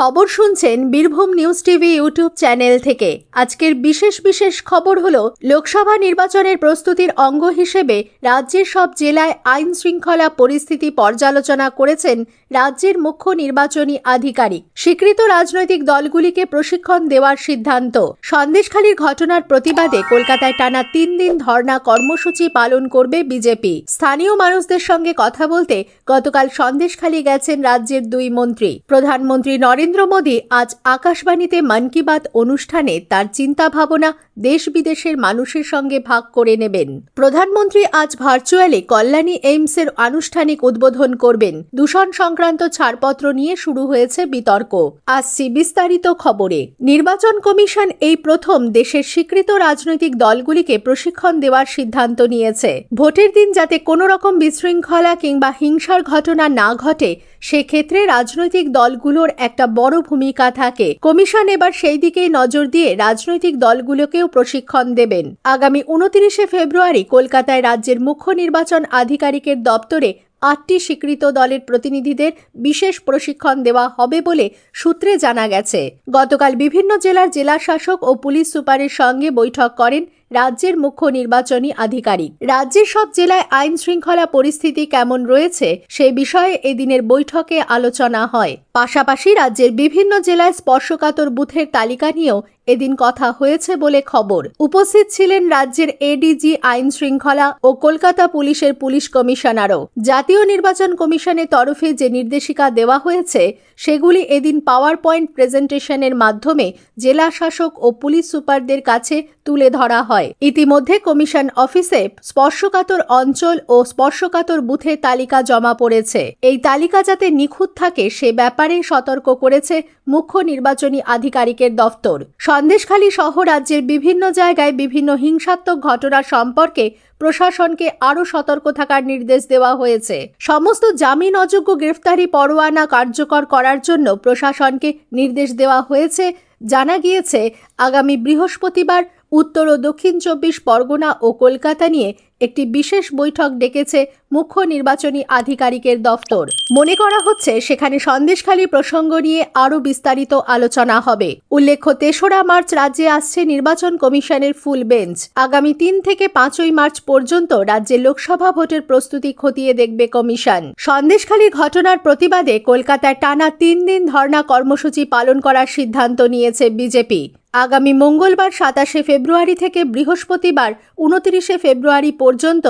খবর শুনছেন Birbhum news TV YouTube channel থেকে। আজকের বিশেষ খবর হলো লোকসভা নির্বাচনের প্রস্তুতির অঙ্গ হিসেবে রাজ্যের সব জেলায় আইন শৃঙ্খলা পরিস্থিতি পর্যালোচনা করেছেন রাজ্যের মুখ্য নির্বাচনী আধিকারিক। স্বীকৃত রাজনৈতিক দলগুলিকে প্রশিক্ষণ দেওয়ার সিদ্ধান্ত। সন্দেশখালীর ঘটনার প্রতিবাদে কলকাতায় টানা 3 দিন ধর্ণা কর্মসূচি পালন করবে বিজেপি। স্থানীয় মানুষদের সঙ্গে কথা বলতে গতকাল সন্দেশখালী গেছেন রাজ্যের 2 মন্ত্রী। প্রধানমন্ত্রী নরেন্দ্র মোদী আজ আকাশবাণীতে মন কি বাত অনুষ্ঠানে তার চিন্তা ভাবনা দেশ বিদেশের মানুষের সঙ্গে ভাগ করে নেবেন। প্রধানমন্ত্রী আজ ভার্চুয়ালি কল্যাণী এইমসের আনুষ্ঠানিক উদ্বোধন করবেন। দূষণ সংক্রান্ত ছাড়পত্র নিয়ে শুরু হয়েছে বিতর্ক। আসছি বিস্তারিত খবরে। নির্বাচন কমিশন এই প্রথম দেশের স্বীকৃত রাজনৈতিক দলগুলিকে প্রশিক্ষণ দেওয়ার সিদ্ধান্ত নিয়েছে। ভোটের দিন যাতে কোনো রকম বিশৃঙ্খলা কিংবা হিংসার ঘটনা না ঘটে সেক্ষেত্রে রাজনৈতিক দলগুলোর একটা বড় ভূমিকা থাকে। কমিশন এবার সেই দিকেই নজর দিয়ে রাজনৈতিক দলগুলোকেও প্রশিক্ষণ দেবেন। আগামী 29শে ফেব্রুয়ারি কলকাতায় রাজ্যের মুখ্য নির্বাচন আধিকারিকের দপ্তরে 8টি স্বীকৃত দলের প্রতিনিধিদের বিশেষ প্রশিক্ষণ দেওয়া হবে বলে সূত্রে জানা গেছে। গতকাল বিভিন্ন জেলার জেলাশাসক ও পুলিশ সুপারের সঙ্গে বৈঠক করেন রাজ্যের মুখ্য নির্বাচনী আধিকারিক। রাজ্যের সব জেলায় আইন শৃঙ্খলা পরিস্থিতি কেমন রয়েছে সেই বিষয়ে এদিনের বৈঠকে আলোচনা হয়। পাশাপাশি রাজ্যের বিভিন্ন জেলায় স্পর্শকাতর বুথের তালিকা নিয়েও এদিন কথা হয়েছে বলে খবর। উপস্থিত ছিলেন রাজ্যের এডিজি আইন শৃঙ্খলা ও কলকাতা পুলিশের পুলিশ কমিশনারও। জাতীয় নির্বাচন কমিশনের তরফে যে নির্দেশিকা দেওয়া হয়েছে সেগুলি এদিন পাওয়ার পয়েন্ট প্রেজেন্টেশনের মাধ্যমে জেলা শাসক ও পুলিশ সুপারদের কাছে তুলে ধরা হয়। ইতিমধ্যে কমিশন অফিসে স্পর্শকাতর অঞ্চল ও স্পর্শকাতর বুথের তালিকা জমা পড়েছে। এই তালিকা যাতে নিখুঁত থাকে সে ব্যাপারে সতর্ক করেছে মুখ্য নির্বাচনী আধিকারিকের দফতর। সন্দেশখালী সহ রাজ্যের বিভিন্ন জায়গায় বিভিন্ন হিংসাত্মক ঘটনা সম্পর্কে প্রশাসনকে আরও সতর্ক থাকার নির্দেশ দেওয়া হয়েছে। সমস্ত জামিন অযোগ্য গ্রেফতারি পরোয়ানা কার্যকর করার জন্য প্রশাসনকে নির্দেশ দেওয়া হয়েছে। জানা গিয়েছে আগামী বৃহস্পতিবার উত্তর ও দক্ষিণ 24 পরগনা ও কলকাতা নিয়ে একটি বিশেষ বৈঠক ডেকেছে মুখ্য নির্বাচনী আধিকারিকের দফতর। মনে করা হচ্ছে সেখানে সন্দেশখালী প্রসঙ্গ নিয়ে আরও বিস্তারিত আলোচনা হবে। উল্লেখ্য 3রা মার্চ রাজ্যে আসছে নির্বাচন কমিশনের ফুল বেঞ্চ। আগামী 3 থেকে 5ই মার্চ পর্যন্ত রাজ্যে লোকসভা ভোটের প্রস্তুতি খতিয়ে দেখবে কমিশন। সন্দেশখালীর ঘটনার প্রতিবাদে কলকাতায় টানা 3 দিন ধর্ণা কর্মসূচি পালন করার সিদ্ধান্ত নিয়েছে বিজেপি। আগামী মঙ্গলবার 27শে ফেব্রুয়ারি থেকে বৃহস্পতিবার 29শে ফেব্রুয়ারি পর্যন্ত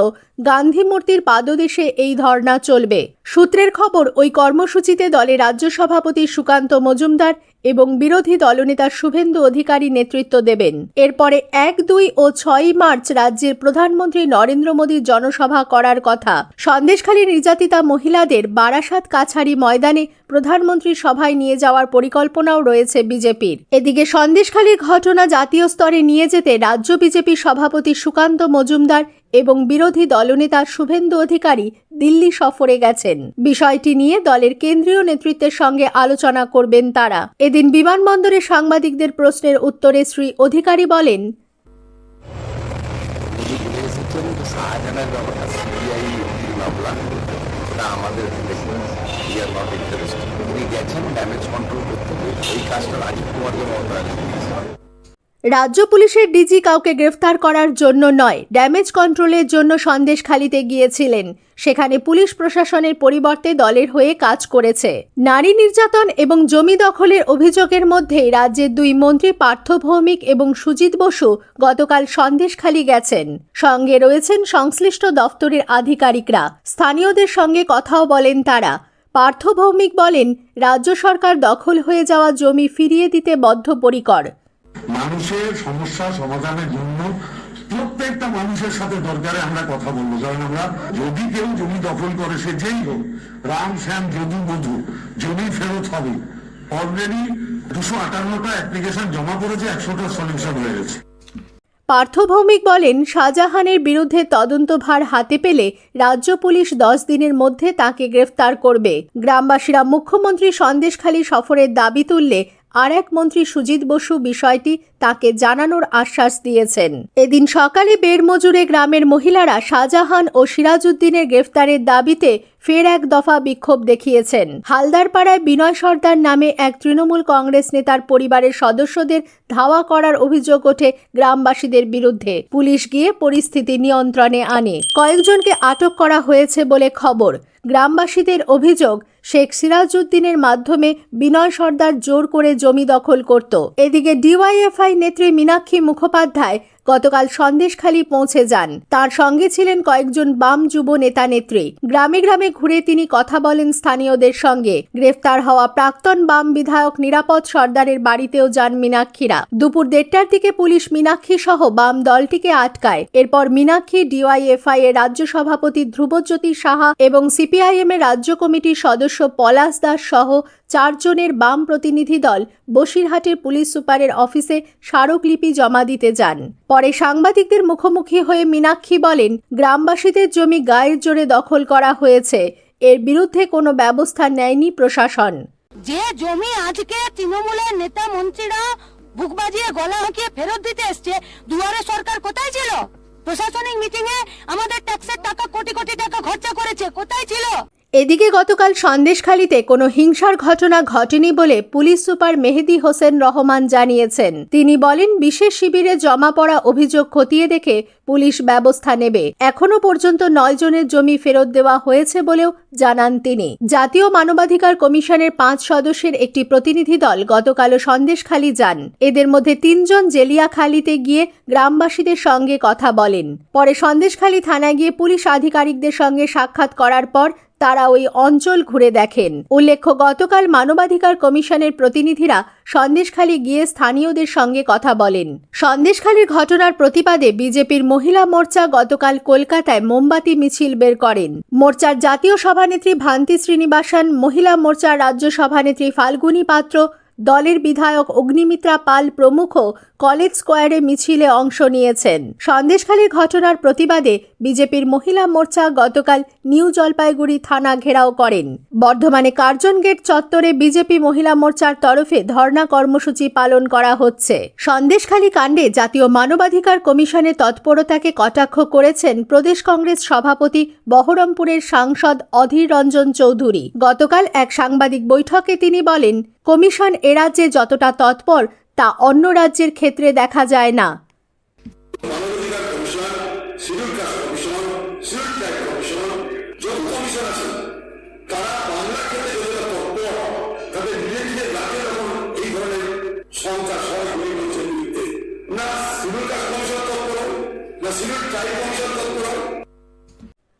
গান্ধী মূর্তির পাদদেশে এই ধর্ণা চলবে। সূত্রের খবর ওই কর্মসূচিতে দলের রাজ্য সভাপতি সুকান্ত মজুমদার এবং বিরোধী দলনেতা শুভেন্দু অধিকারী নেতৃত্ব দেবেন। এরপরে 1, 2 ও 6 মার্চ রাজ্যের প্রধানমন্ত্রী নরেন্দ্র মোদীর জনসভা করার কথা। সন্দেশখালী নির্যাতিতা মহিলাদের বারাসাত কাছারি ময়দানে প্রধানমন্ত্রীর সভায় নিয়ে যাওয়ার পরিকল্পনাও রয়েছে বিজেপির। এদিকে সন্দেশখালীর ঘটনা জাতীয় স্তরে নিয়ে যেতে রাজ্য বিজেপি সভাপতি সুকান্ত মজুমদার এবং বিরোধী দলনেতা শুভেন্দু অধিকারী দিল্লি সফরে গেছেন। বিষয়টি নিয়ে দলের কেন্দ্রীয় নেতৃত্বের সঙ্গে আলোচনা করবেন তারা। এদিন বিমানবন্দরে সাংবাদিকদের প্রশ্নের উত্তরে শ্রী অধিকারী বলেন, রাজ্য পুলিশের ডিজি কাউকে গ্রেফতার করার জন্য নয়, ড্যামেজ কন্ট্রোলের জন্য সন্দেশখালীতে গিয়েছিলেন। সেখানে পুলিশ প্রশাসনের পরিবর্তে দলের হয়ে কাজ করেছে। নারী নির্যাতন এবং জমি দখলের অভিযোগের মধ্যে রাজ্যের 2 মন্ত্রী পার্থ ভৌমিক এবং সুজিত বসু গতকাল সন্দেশখালী গেছেন। সঙ্গে রয়েছেন সংশ্লিষ্ট দফতরের আধিকারিকরা। স্থানীয়দের সঙ্গে কথাও বলেন তারা। পার্থ ভৌমিক বলেন, রাজ্য সরকার দখল হয়ে যাওয়া জমি ফিরিয়ে দিতে বদ্ধপরিকর। মানুষের সমস্যা সমাধানের জন্য প্রত্যেকটা মানুষের সাথে দরকারে আমরা কথা বলবো। কারণ আমরা যদি কেউ জমি দখল করে সে যেই হোক, রাম শ্যাম যদু মধু, জমি ফেরত হবে। অলরেডি 258টা অ্যাপ্লিকেশন জমা করেছে, 100টা সলিউশন হয়ে গেছে। পার্থ ভৌমিক বলেন, শাহজাহানের বিরুদ্ধে তদন্তভার হাতে পেলে রাজ্য পুলিশ 10 দিনের মধ্যে তাকে গ্রেফতার করবে। গ্রামবাসীরা মুখ্যমন্ত্রী সন্দেশখালী সফরের দাবি তুললে আর এক মন্ত্রী সুজিত বসু বিষয়টি তাকে জানানোর আশ্বাস দিয়েছেন। এদিন সকালে বেরমজুরে গ্রামের মহিলারা শাহজাহান ও সিরাজউদ্দিনের গ্রেফতারের দাবিতে ফের এক দফা বিক্ষোভ দেখিয়েছেন। হালদারপাড়ায় বিনয় সর্দার নামে এক তৃণমূল কংগ্রেস নেতার পরিবারের সদস্যদের ধাওয়া করার অভিযোগ ওঠে গ্রামবাসীদের বিরুদ্ধে। পুলিশ গিয়ে পরিস্থিতি নিয়ন্ত্রণে আনে। কয়েকজনকে আটক করা হয়েছে বলে খবর। গ্রামবাসীদের অভিযোগ, শেখ সিরাজউদ্দিনের মাধ্যমে বিনয় সর্দার জোর করে জমি দখল করত। এদিকে ডিওয়াইএফআই নেত্রী মীনাক্ষী মুখোপাধ্যায় গতকাল সন্দেশখালী পৌঁছে যান। তার সঙ্গে ছিলেন কয়েকজন বাম যুব নেতা নেত্রী। গ্রামে গ্রামে ঘুরে তিনি কথা বলেন স্থানীয়দের সঙ্গে। গ্রেফতার হওয়া প্রাক্তন বাম বিধায়ক নিরাপদ সর্দারের বাড়িতেও যান মীনাক্ষীরা। দুপুর 1টার দিকে পুলিশ মীনাক্ষী সহ বাম দলটিকে আটকায়। এরপর মীনাক্ষী, ডিওয়াইএফআই এর রাজ্য সভাপতি ধ্রুবজ্যোতি সাহা এবং সিপিআইএম এর রাজ্য কমিটির সদস্য পলাশ দাস সহ 4 জনের বাম প্রতিনিধি দল বসিরহাটের পুলিশ সুপারের অফিসে স্মারকলিপি জমা দিতে যান। পরে সাংবাদিকদের মুখোমুখি হয়ে মীনাক্ষী বলেন, গ্রামবাসীদের জমি গায়ের জোরে দখল করা হয়েছে। এর বিরুদ্ধে কোনো ব্যবস্থা নেয়নি প্রশাসন। যে জমি আজকে তৃণমূলের নেতা মন্ত্রীরা বুক বাজিয়ে গলা হাঁকিয়ে ফেরত দিতে এসছে, দুয়ারে সরকার কোথায় ছিল? প্রশাসনিক মিটিং এ আমাদের ট্যাক্সের টাকা কোটি কোটি টাকা খরচা করেছে, কোথায় ছিল? এদিকে গতকাল সন্দেশখালীতে কোনো হিংসার ঘটনা ঘটেনি বলে পুলিশ সুপার মেহেদি হোসেন রহমান জানিয়েছেন। তিনি বলেন, বিশেষ শিবিরে জমা পড়া অভিযোগ খতিয়ে দেখে পুলিশ ব্যবস্থা নেবে। এখনো পর্যন্ত 9 জনের জমি ফেরত দেওয়া হয়েছে বলেও জানান তিনি। জাতীয় মানবাধিকার কমিশনের 5 সদস্যের একটি প্রতিনিধি দল গতকালও সন্দেশখালী যান। এদের মধ্যে 3 জন জেলিয়াখালীতে গিয়ে গ্রামবাসীদের সঙ্গে কথা বলেন। পরে সন্দেশখালী থানায় গিয়ে পুলিশ আধিকারিকদের সঙ্গে সাক্ষাৎ করার পর তারা ওই অঞ্চল ঘুরে দেখেন। উল্লেখ্য, গতকাল মানবাধিকার কমিশনের প্রতিনিধিরা সন্দেশখালী গিয়ে স্থানীয়দের সঙ্গে কথা বলেন। সন্দেশখালীর ঘটনার প্রতিবাদে বিজেপির মহিলা মোর্চা গতকাল কলকাতায় মোমবাতি মিছিল বের করেন। মোর্চার জাতীয় সভানেত্রী ভান্তি শ্রীনিবাসন, মহিলা মোর্চার রাজ্য সভানেত্রী ফাল্গুনী পাত্র, দলের বিধায়ক অগ্নিমিত্রা পাল প্রমুখ কলেজ স্কোয়ারে মিছিলে অংশ নিয়েছেন। সন্দেশখালীর ঘটনার প্রতিবাদে বিজেপির মহিলা মোর্চা গতকাল নিউ জলপাইগুড়ি থানা ঘেরাও করেন। বর্ধমানে কার্জন গেট চত্বরে বিজেপি মহিলা মোর্চার তরফে ধর্ণা কর্মসূচি পালন করা হচ্ছে। সন্দেশখালী কাণ্ডে জাতীয় মানবাধিকার কমিশনের তৎপরতাকে কটাক্ষ করেছেন প্রদেশ কংগ্রেস সভাপতি বহরমপুরের সাংসদ অধীর রঞ্জন চৌধুরী। গতকাল এক সাংবাদিক বৈঠকে তিনি বলেন, কমিশন এ রাজ্যে যতটা তৎপর তা অন্য রাজ্যের ক্ষেত্রে দেখা যায় না। মানবাধিকার কমিশন, শিডিউল কাস্ট কমিশন, শিডিউল ট্রাইব কমিশন, যত কমিশন আছে তারা বাংলার ক্ষেত্রে যতটা তৎপর, তাদের নিজেদের রাজ্যে যখন এই ধরনের সংখ্যা সবাই গরিব মানুষের বিরুদ্ধে, না শিডিউল কাস্ট কমিশন তৎপর, না শিডিউল ট্রাইব কমিশন তৎপর।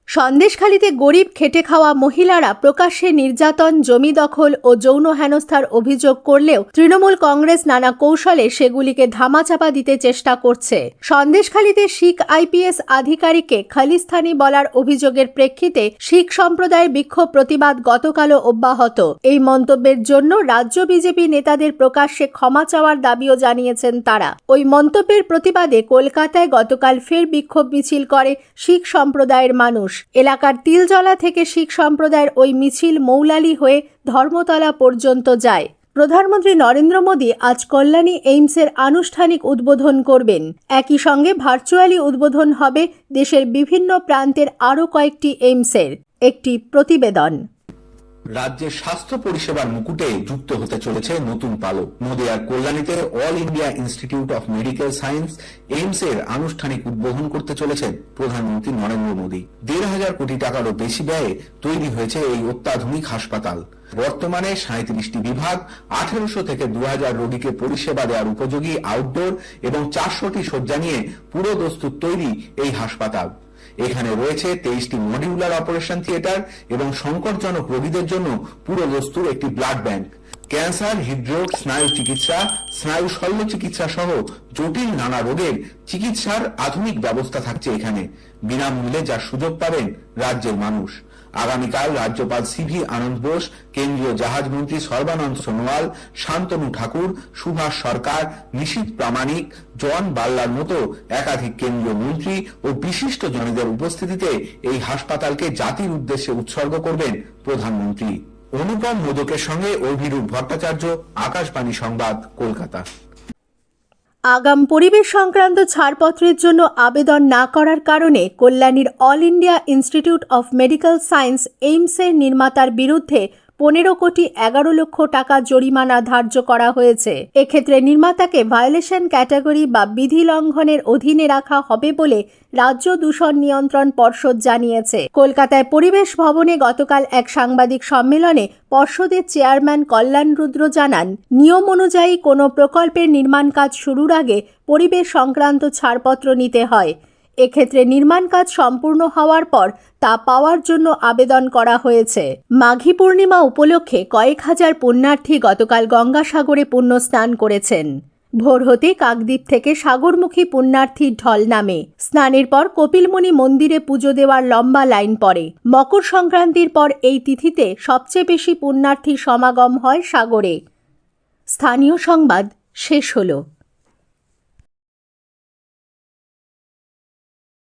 সন্দেশখালীতে গরিব খেটে খাওয়া মহিলারা প্রকাশ্যে নির্যাতন, জমি দখল ও যৌন হেনস্থার অভিযোগ করলেও তৃণমূল কংগ্রেস নানা কৌশলে সেগুলিকে ধামাচাপা দিতে চেষ্টা করছে। সন্দেশখালীতে শিখ আইপিএস আধিকারিককে খালিস্তানি বলার অভিযোগের প্রেক্ষিতে শিখ সম্প্রদায়ের বিক্ষোভ প্রতিবাদ গতকালও অব্যাহত। এই মন্তব্যের জন্য রাজ্য বিজেপি নেতাদের প্রকাশ্যে ক্ষমা চাওয়ার দাবিও জানিয়েছেন তারা। ওই মন্তব্যের প্রতিবাদে কলকাতায় গতকাল ফের বিক্ষোভ মিছিল করে শিখ সম্প্রদায়ের মানুষ। এলাকার তিলজলা থেকে শিখ সম্প্রদায়ের ওই মিছিল মৌলালি হয়ে ধর্মতলা পর্যন্ত যায়। প্রধানমন্ত্রী নরেন্দ্র মোদী আজ কল্যাণী এইমসের আনুষ্ঠানিক উদ্বোধন করবেন। একই সঙ্গে ভার্চুয়ালি উদ্বোধন হবে দেশের বিভিন্ন প্রান্তের আরও কয়েকটি এইমসের। একটি প্রতিবেদন। রাজ্যের স্বাস্থ্য পরিষেবার মুকুটে যুক্ত হতে চলেছে নতুন পালক। নদিয়ার কল্যাণীতে all India institute of medical science AIIMS এর আনুষ্ঠানিক উদ্বোধন করতে চলেছেন প্রধানমন্ত্রী নরেন্দ্র মোদী। 1,500 কোটি টাকারও বেশি ব্যয়ে তৈরি হয়েছে এই অত্যাধুনিক হাসপাতাল। বর্তমানে 37টি বিভাগ, 1800 থেকে 2000 রোগীকে পরিষেবা দেওয়ার উপযোগী আউটডোর এবং 400টি শয্যা নিয়ে পুরো দস্তুর তৈরি এই হাসপাতাল। এখানে রয়েছে 23টি মডিউলার অপারেশন থিয়েটার এবং সংকটজনক রোগীদের জন্য পুরো দস্তুর একটি ব্লাড ব্যাংক। ক্যান্সার, হৃদরোগ, স্নায়ু চিকিৎসা, স্নায়ু শল্য চিকিৎসা সহ জটিল নানা রোগের চিকিৎসার আধুনিক ব্যবস্থা থাকছে এখানে, বিনামূল্যে যার সুযোগ পাবেন রাজ্যের মানুষ। আগামীকাল রাজ্যপাল সিভি আনন্দ বোস, কেন্দ্রীয় জাহাজ মন্ত্রী সর্বানন্দ সোনোয়াল, শান্তনু ঠাকুর, সুভাষ সরকার, নিশীথ প্রামাণিক, জন বাল্লার মতো একাধিক কেন্দ্রীয় মন্ত্রী ও বিশিষ্ট জনেদের উপস্থিতিতে এই হাসপাতালকে জাতির উদ্দেশ্যে উৎসর্গ করবেন প্রধানমন্ত্রী। অনুপম মোদকের সঙ্গে অভিরূপ ভট্টাচার্য, আকাশবাণী সংবাদ, কলকাতা। আগাম পরিবেশ সংক্রান্ত ছাড়পত্রের জন্য আবেদন না করার কারণে কল্যাণীর all India institute of medical science এইমসের নির্মাতার বিরুদ্ধে 15,11,00,000 টাকা জরিমানা ধার্য করা হয়েছে। এক্ষেত্রে নির্মাতাকে ভায়োলেশন ক্যাটাগরি বা বিধি লঙ্ঘনের অধীনে রাখা হবে বলে রাজ্য দূষণ নিয়ন্ত্রণ পর্ষদ জানিয়েছে। কলকাতায় পরিবেশ ভবনে গতকাল এক সাংবাদিক সম্মেলনে পর্ষদের চেয়ারম্যান কল্যাণ রুদ্র জানান, নিয়ম অনুযায়ী কোনো প্রকল্পের নির্মাণ কাজ শুরুর আগে পরিবেশ সংক্রান্ত ছাড়পত্র নিতে হয়। এক্ষেত্রে নির্মাণ কাজ সম্পূর্ণ হওয়ার পর তা পাওয়ার জন্য আবেদন করা হয়েছে। মাঘী পূর্ণিমা উপলক্ষে কয়েক হাজার পুণ্যার্থী গতকাল গঙ্গাসাগরে পুণ্য স্নান করেছেন। ভোর হতে কাকদ্বীপ থেকে সাগরমুখী পুণ্যার্থীর ঢল নামে। স্নানের পর কপিলমুনি মন্দিরে পুজো দেওয়ার লম্বা লাইন পড়ে। মকর সংক্রান্তির পর এই তিথিতে সবচেয়ে বেশি পুণ্যার্থী সমাগম হয় সাগরে। স্থানীয় সংবাদ শেষ হলো।